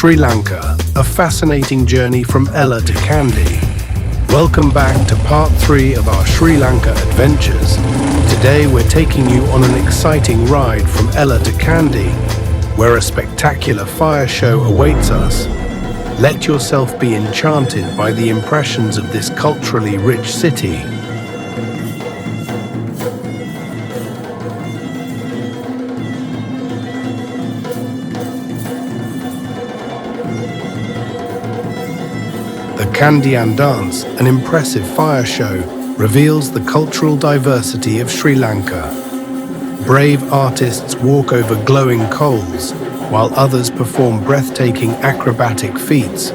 Sri Lanka, a fascinating journey from Ella to Kandy. Welcome back to part 3 of our Sri Lanka adventures. Today we're taking you on an exciting ride from Ella to Kandy, where a spectacular fire show awaits us. Let yourself be enchanted by the impressions of this culturally rich city. The Kandyan Dance, an impressive fire show, reveals the cultural diversity of Sri Lanka. Brave artists walk over glowing coals, while others perform breathtaking acrobatic feats.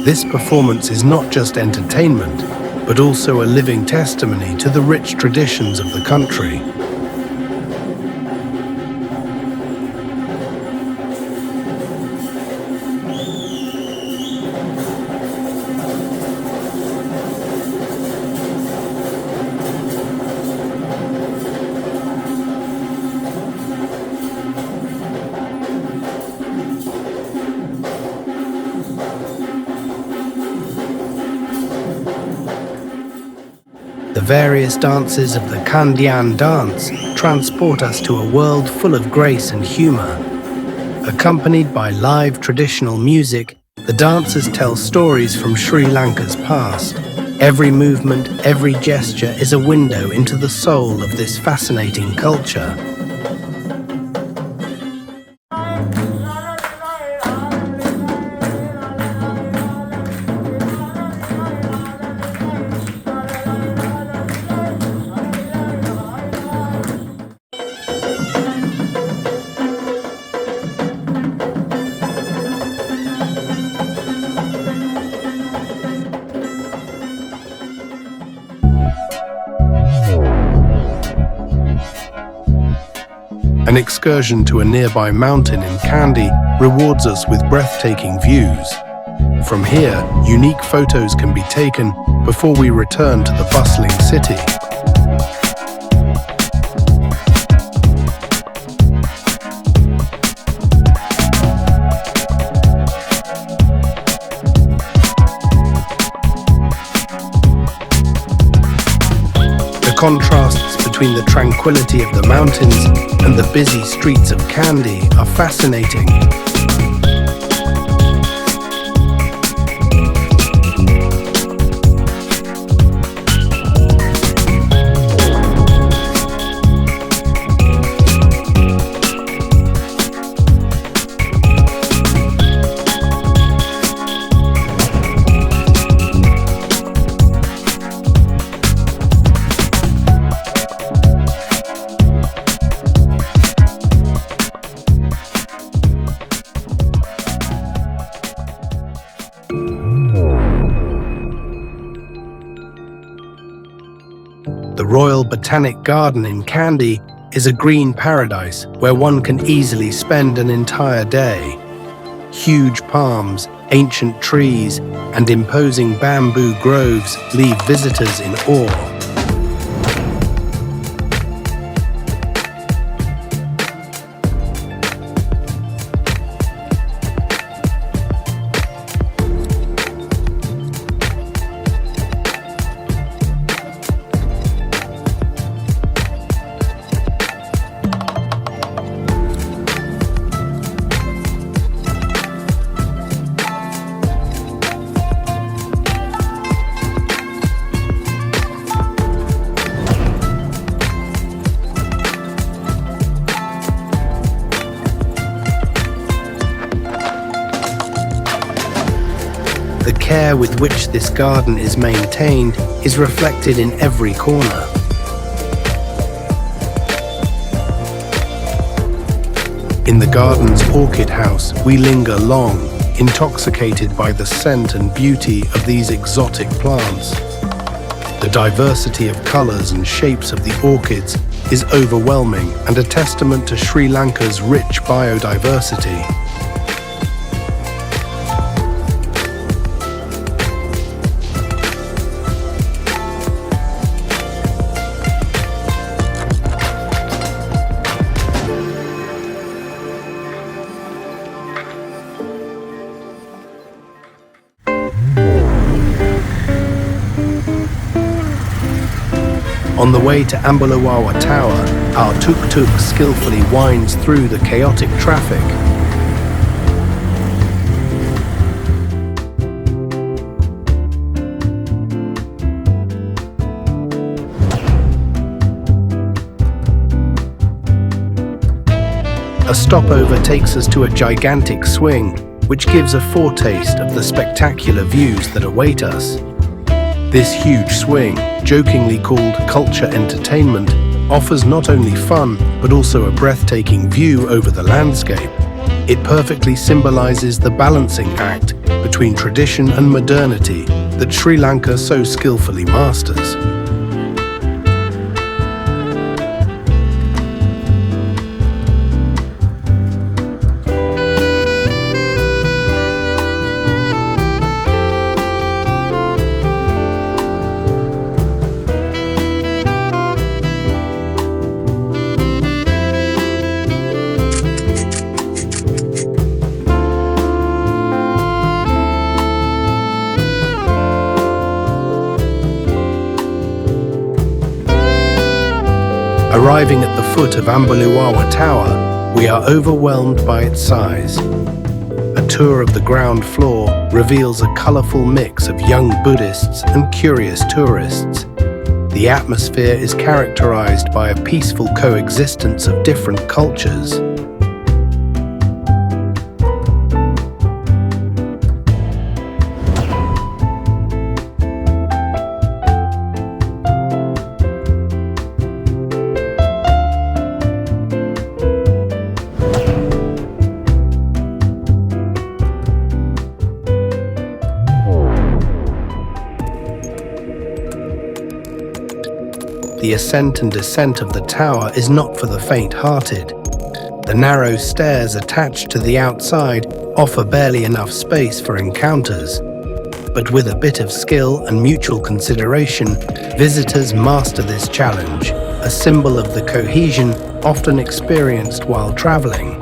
This performance is not just entertainment, but also a living testimony to the rich traditions of the country. The various dances of the Kandyan Dance transport us to a world full of grace and humor. Accompanied by live traditional music, the dancers tell stories from Sri Lanka's past. Every movement, every gesture is a window into the soul of this fascinating culture. An excursion to a nearby mountain in Kandy rewards us with breathtaking views. From here, unique photos can be taken before we return to the bustling city. The contrasts between the tranquility of the mountains and the busy streets of Kandy are fascinating. The Royal Botanic Garden in Kandy is a green paradise where one can easily spend an entire day. Huge palms, ancient trees, and imposing bamboo groves leave visitors in awe. The care with which this garden is maintained is reflected in every corner. In the garden's orchid house, we linger long, intoxicated by the scent and beauty of these exotic plants. The diversity of colors and shapes of the orchids is overwhelming and a testament to Sri Lanka's rich biodiversity. On the way to Ambuluwawa Tower, our tuk-tuk skillfully winds through the chaotic traffic. A stopover takes us to a gigantic swing, which gives a foretaste of the spectacular views that await us. This huge swing, jokingly called culture entertainment, offers not only fun, but also a breathtaking view over the landscape. It perfectly symbolizes the balancing act between tradition and modernity that Sri Lanka so skillfully masters. Arriving at the foot of Ambuluwawa Tower, we are overwhelmed by its size. A tour of the ground floor reveals a colorful mix of young Buddhists and curious tourists. The atmosphere is characterized by a peaceful coexistence of different cultures. The ascent and descent of the tower is not for the faint-hearted. The narrow stairs attached to the outside offer barely enough space for encounters. But with a bit of skill and mutual consideration, visitors master this challenge, a symbol of the cohesion often experienced while traveling.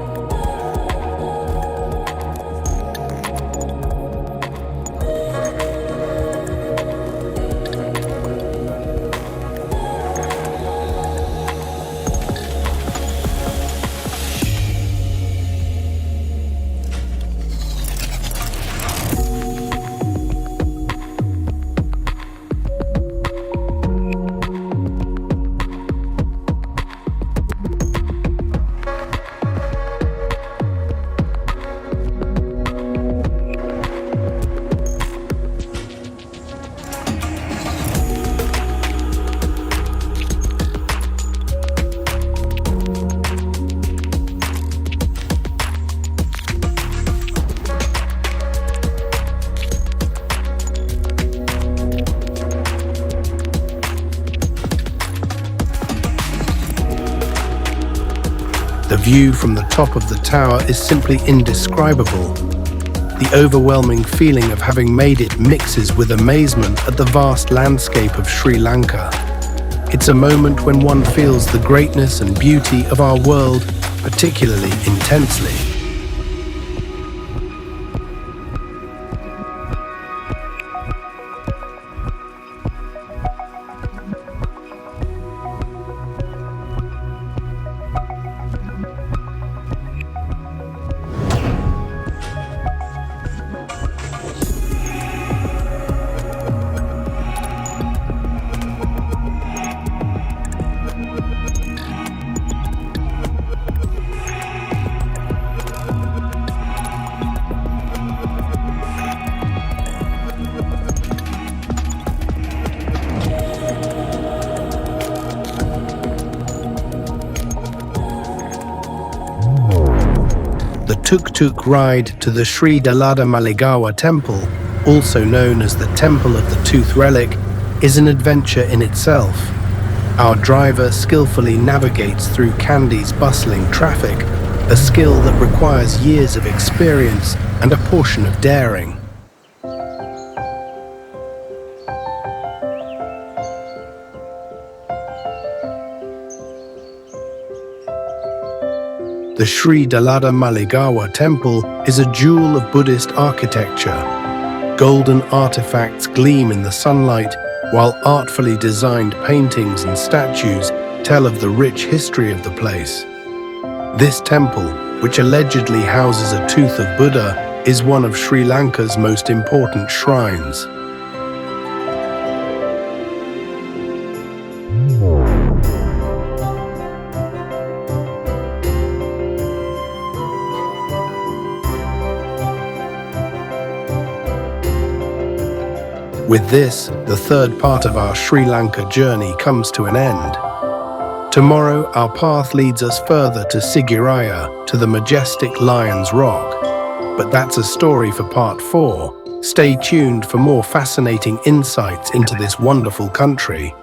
The view from the top of the tower is simply indescribable. The overwhelming feeling of having made it mixes with amazement at the vast landscape of Sri Lanka. It's a moment when one feels the greatness and beauty of our world particularly intensely. The tuk-tuk ride to the Sri Lanka-Abenteuer temple, also known as the Temple of the Tooth Relic, is an adventure in itself. Our driver skillfully navigates through Kandy's bustling traffic, a skill that requires years of experience and a portion of daring. The Sri Lanka-Abenteuer temple is a jewel of Buddhist architecture. Golden artifacts gleam in the sunlight, while artfully designed paintings and statues tell of the rich history of the place. This temple, which allegedly houses a tooth of Buddha, is one of Sri Lanka's most important shrines. With this, the third part of our Sri Lanka journey comes to an end. Tomorrow, our path leads us further to Sigiraya, to the majestic Lion's Rock. But that's a story for part 4. Stay tuned for more fascinating insights into this wonderful country.